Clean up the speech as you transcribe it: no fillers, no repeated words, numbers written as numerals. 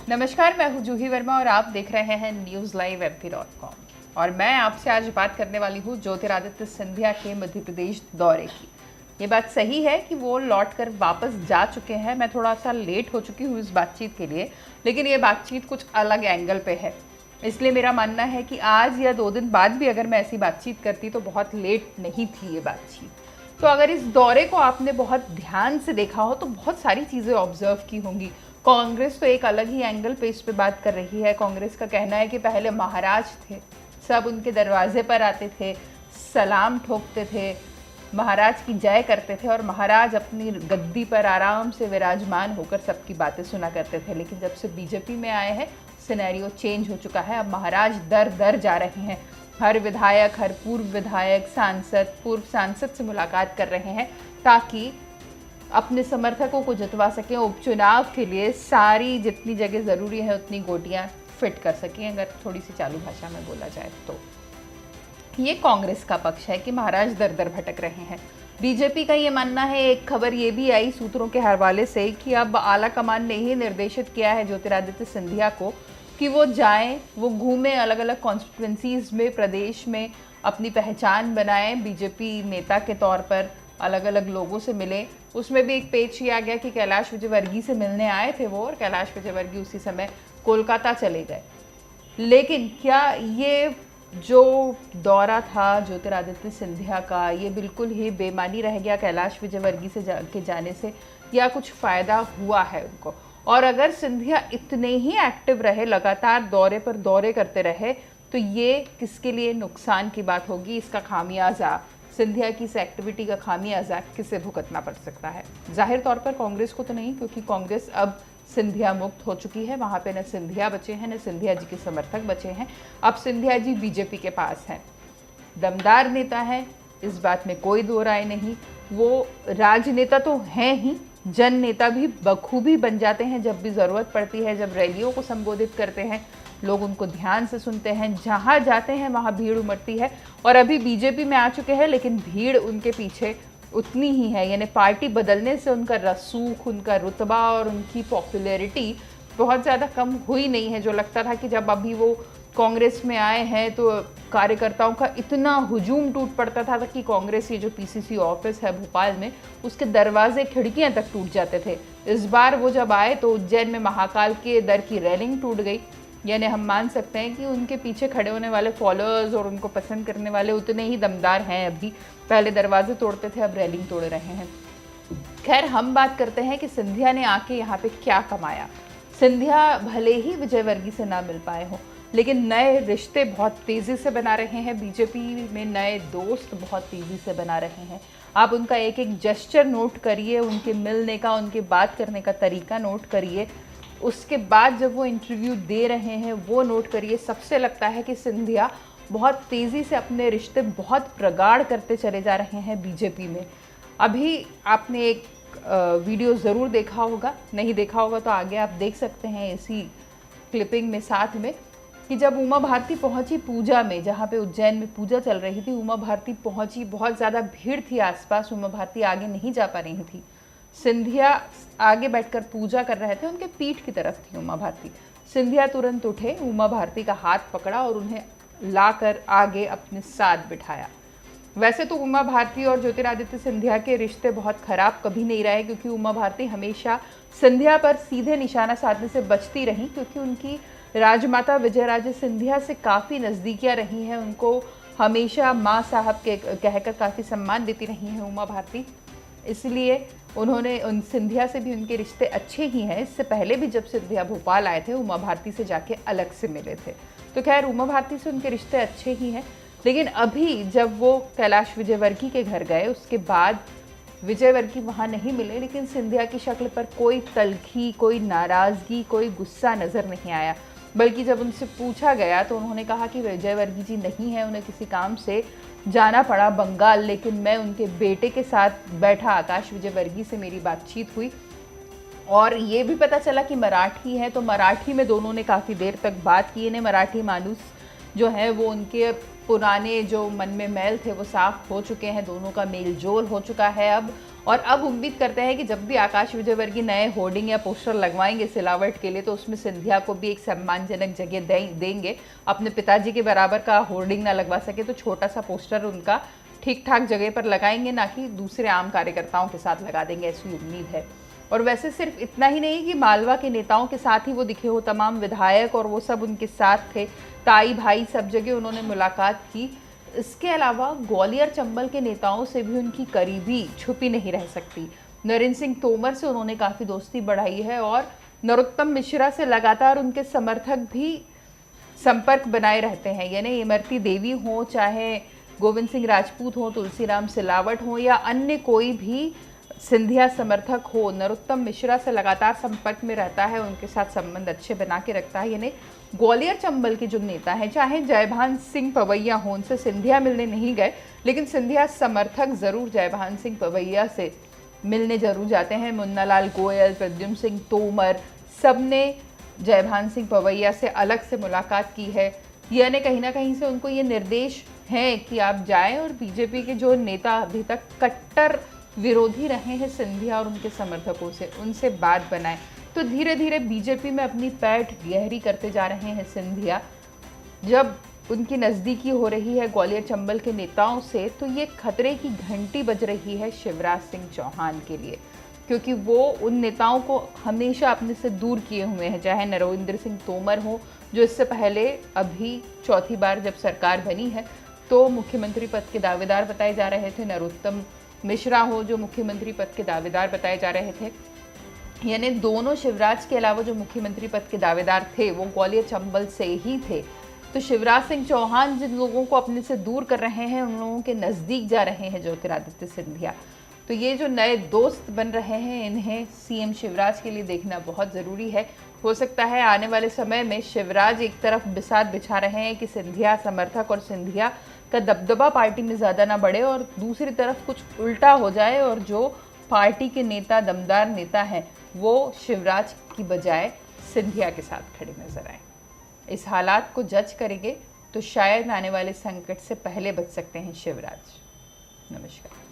नमस्कार, मैं हूं जूही वर्मा और आप देख रहे हैं न्यूज़ लाइव MP.com। और मैं आपसे आज बात करने वाली हूं ज्योतिरादित्य सिंधिया के मध्य प्रदेश दौरे की। ये बात सही है कि वो लौट कर वापस जा चुके हैं। मैं थोड़ा सा लेट हो चुकी हूँ इस बातचीत के लिए, लेकिन ये बातचीत कुछ अलग एंगल पे है। इसलिए मेरा मानना है कि आज या 2 दिन बाद भी अगर मैं ऐसी बातचीत करती तो बहुत लेट नहीं थी ये बातचीत। तो अगर इस दौरे को आपने बहुत ध्यान से देखा हो तो बहुत सारी चीज़ें ऑब्जर्व की होंगी। कांग्रेस तो एक अलग ही एंगल पे इस पे बात कर रही है। कांग्रेस का कहना है कि पहले महाराज थे, सब उनके दरवाजे पर आते थे, सलाम ठोकते थे, महाराज की जय करते थे और महाराज अपनी गद्दी पर आराम से विराजमान होकर सबकी बातें सुना करते थे। लेकिन जब से बीजेपी में आए हैं सिनेरियो चेंज हो चुका है। अब महाराज दर दर जा रहे हैं। हर विधायक, हर पूर्व विधायक, सांसद, पूर्व सांसद से मुलाकात कर रहे हैं ताकि अपने समर्थकों को जितवा सकें। उपचुनाव के लिए सारी जितनी जगह ज़रूरी है उतनी गोटियां फिट कर सकें, अगर थोड़ी सी चालू भाषा में बोला जाए तो। ये कांग्रेस का पक्ष है कि महाराज दर दर भटक रहे हैं। बीजेपी का ये मानना है, एक खबर ये भी आई सूत्रों के हवाले से, कि अब आला कमान ने ही निर्देशित किया है ज्योतिरादित्य सिंधिया को कि वो जाएं, वो घूमें, अलग अलग कॉन्स्टिट्यूंसीज में, प्रदेश में अपनी पहचान बनाएं, बीजेपी नेता के तौर पर अलग अलग लोगों से मिले। उसमें भी एक पेज किया गया कि कैलाश विजयवर्गीय से मिलने आए थे वो, और कैलाश विजयवर्गीय उसी समय कोलकाता चले गए। लेकिन क्या ये जो दौरा था ज्योतिरादित्य सिंधिया का, ये बिल्कुल ही बेमानी रह गया कैलाश विजयवर्गीय से के जाने से, या कुछ फ़ायदा हुआ है उनको? और अगर सिंधिया इतने ही एक्टिव रहे, लगातार दौरे पर दौरे करते रहे, तो ये किसके लिए नुकसान की बात होगी? इसका खामियाजा, सिंधिया की इस एक्टिविटी का खामियाजा किसे भुगतना पड़ सकता है? जाहिर तौर पर कांग्रेस को तो नहीं, क्योंकि कांग्रेस अब सिंधिया मुक्त हो चुकी है। वहाँ पे न सिंधिया बचे हैं, न सिंधिया जी के समर्थक बचे हैं। अब सिंधिया जी बीजेपी के पास हैं। दमदार नेता हैं, इस बात में कोई दो राय नहीं। वो राजनेता तो हैं ही, जन नेता भी बखूबी बन जाते हैं जब भी ज़रूरत पड़ती है। जब रैलियों को संबोधित करते हैं, लोग उनको ध्यान से सुनते हैं, जहाँ जाते हैं वहाँ भीड़ उमड़ती है। और अभी बीजेपी में आ चुके हैं, लेकिन भीड़ उनके पीछे उतनी ही है। यानी पार्टी बदलने से उनका रसूख, उनका रुतबा और उनकी पॉपुलैरिटी बहुत ज़्यादा कम हुई नहीं है। जो लगता था कि जब अभी वो कांग्रेस में आए हैं तो कार्यकर्ताओं का इतना हुजूम टूट पड़ता था कि कांग्रेस, ये जो पीसीसी ऑफिस है भोपाल में, उसके दरवाजे खिड़कियां तक टूट जाते थे। इस बार वो जब आए तो उज्जैन में महाकाल के दर की रेलिंग टूट गई। यानी हम मान सकते हैं कि उनके पीछे खड़े होने वाले फॉलोअर्स और उनको पसंद करने वाले उतने ही दमदार हैं अभी। पहले दरवाजे तोड़ते थे, अब रेलिंग तोड़ रहे हैं। खैर, हम बात करते हैं कि सिंधिया ने आके यहाँ पे क्या कमाया। सिंधिया भले ही विजयवर्गीय से ना मिल पाए हों, लेकिन नए रिश्ते बहुत तेज़ी से बना रहे हैं। बीजेपी में नए दोस्त बहुत तेज़ी से बना रहे हैं। आप उनका एक एक जेस्चर नोट करिए, उनके मिलने का, उनके बात करने का तरीका नोट करिए। उसके बाद जब वो इंटरव्यू दे रहे हैं वो नोट करिए। सबसे लगता है कि सिंधिया बहुत तेज़ी से अपने रिश्ते बहुत प्रगाढ़ करते चले जा रहे हैं बीजेपी में। अभी आपने एक वीडियो ज़रूर देखा होगा, नहीं देखा होगा तो आगे आप देख सकते हैं इसी क्लिपिंग में साथ में, कि जब उमा भारती पहुंची पूजा में, जहाँ पे उज्जैन में पूजा चल रही थी, उमा भारती पहुंची, बहुत ज़्यादा भीड़ थी आसपास, उमा भारती आगे नहीं जा पा रही थी। सिंधिया आगे बैठकर पूजा कर रहे थे, उनके पीठ की तरफ थी उमा भारती। सिंधिया तुरंत उठे, उमा भारती का हाथ पकड़ा और उन्हें लाकर आगे अपने साथ बिठाया। वैसे तो उमा भारती और ज्योतिरादित्य सिंधिया के रिश्ते बहुत खराब कभी नहीं रहे, क्योंकि उमा भारती हमेशा सिंधिया पर सीधे निशाना साधने से बचती रहीं, क्योंकि उनकी राजमाता विजयराजे सिंधिया से काफ़ी नज़दीकियाँ रही हैं। उनको हमेशा माँ साहब के कहकर काफ़ी सम्मान देती रही हैं उमा भारती। इसलिए उन्होंने उन सिंधिया से भी उनके रिश्ते अच्छे ही हैं। इससे पहले भी जब सिंधिया भोपाल आए थे, उमा भारती से जाके अलग से मिले थे। तो खैर, उमा भारती से उनके रिश्ते अच्छे ही हैं। लेकिन अभी जब वो कैलाश विजयवर्गीय के घर गए, उसके बाद विजयवर्गीय वहाँ नहीं मिले, लेकिन सिंधिया की शक्ल पर कोई तल्खी, कोई नाराज़गी, कोई गुस्सा नज़र नहीं आया। बल्कि जब उनसे पूछा गया तो उन्होंने कहा कि विजयवर्गीय जी नहीं है, उन्हें किसी काम से जाना पड़ा बंगाल, लेकिन मैं उनके बेटे के साथ बैठा, आकाश विजयवर्गीय से मेरी बातचीत हुई। और ये भी पता चला कि मराठी है, तो मराठी में दोनों ने काफ़ी देर तक बात की। इन्हें मराठी मानूस जो है वो उनके पुराने जो मन में मैल थे वो साफ हो चुके हैं, दोनों का मेल जोल हो चुका है अब। और अब उम्मीद करते हैं कि जब भी आकाश विजयवर्गीय नए होर्डिंग या पोस्टर लगवाएंगे सिलावट के लिए, तो उसमें सिंधिया को भी एक सम्मानजनक जगह देंगे। अपने पिताजी के बराबर का होर्डिंग ना लगवा सके तो छोटा सा पोस्टर उनका ठीक ठाक जगह पर लगाएंगे, ना कि दूसरे आम कार्यकर्ताओं के साथ लगा देंगे, ऐसी उम्मीद है। और वैसे सिर्फ इतना ही नहीं कि मालवा के नेताओं के साथ ही वो दिखे हो, तमाम विधायक और वो सब उनके साथ थे, ताई भाई सब जगह उन्होंने मुलाकात की। इसके अलावा ग्वालियर चंबल के नेताओं से भी उनकी करीबी छुपी नहीं रह सकती। नरेंद्र सिंह तोमर से उन्होंने काफ़ी दोस्ती बढ़ाई है और नरोत्तम मिश्रा से लगातार उनके समर्थक भी संपर्क बनाए रहते हैं। यानी इमरती देवी हो, चाहे गोविंद सिंह राजपूत हो, तुलसीराम सिलावट हो या अन्य कोई भी सिंधिया समर्थक हो, नरोत्तम मिश्रा से लगातार संपर्क में रहता है, उनके साथ संबंध अच्छे बना के रखता है। यानी ग्वालियर चंबल के जो नेता हैं, चाहे जयभान सिंह पवैया हो, उनसे सिंधिया मिलने नहीं गए, लेकिन सिंधिया समर्थक जरूर जयभान सिंह पवैया से मिलने जरूर जाते हैं। मुन्नालाल गोयल, प्रद्युम्न सिंह तोमर, सब ने जयभान सिंह पवैया से अलग से मुलाकात की है। यानी कहीं ना कहीं से उनको ये निर्देश है कि आप जाएं और बीजेपी के जो नेता अभी तक कट्टर विरोधी रहे हैं सिंधिया और उनके समर्थकों से, उनसे बात बनाएं। तो धीरे धीरे बीजेपी में अपनी पैठ गहरी करते जा रहे हैं सिंधिया। जब उनकी नज़दीकी हो रही है ग्वालियर चंबल के नेताओं से, तो ये खतरे की घंटी बज रही है शिवराज सिंह चौहान के लिए, क्योंकि वो उन नेताओं को हमेशा अपने से दूर किए हुए हैं। चाहे नरेंद्र सिंह तोमर हो, जो इससे पहले अभी चौथी बार जब सरकार बनी है तो मुख्यमंत्री पद के दावेदार बताए जा रहे थे, नरोत्तम मिश्रा हो जो मुख्यमंत्री पद के दावेदार बताए जा रहे थे। यानी दोनों शिवराज के अलावा जो मुख्यमंत्री पद के दावेदार थे वो ग्वालियर चंबल से ही थे। तो शिवराज सिंह चौहान जिन लोगों को अपने से दूर कर रहे हैं, उन लोगों के नज़दीक जा रहे हैं ज्योतिरादित्य सिंधिया। तो ये जो नए दोस्त बन रहे हैं, इन्हें सीएम शिवराज के लिए देखना बहुत ज़रूरी है। हो सकता है आने वाले समय में शिवराज एक तरफ बिसात बिछा रहे हैं कि सिंधिया समर्थक और सिंधिया का दबदबा पार्टी में ज़्यादा ना बढ़े, और दूसरी तरफ कुछ उल्टा हो जाए और जो पार्टी के नेता, दमदार नेता हैं, वो शिवराज की बजाय सिंधिया के साथ खड़े नजर आए। इस हालात को जज करेंगे तो शायद आने वाले संकट से पहले बच सकते हैं शिवराज। नमस्कार।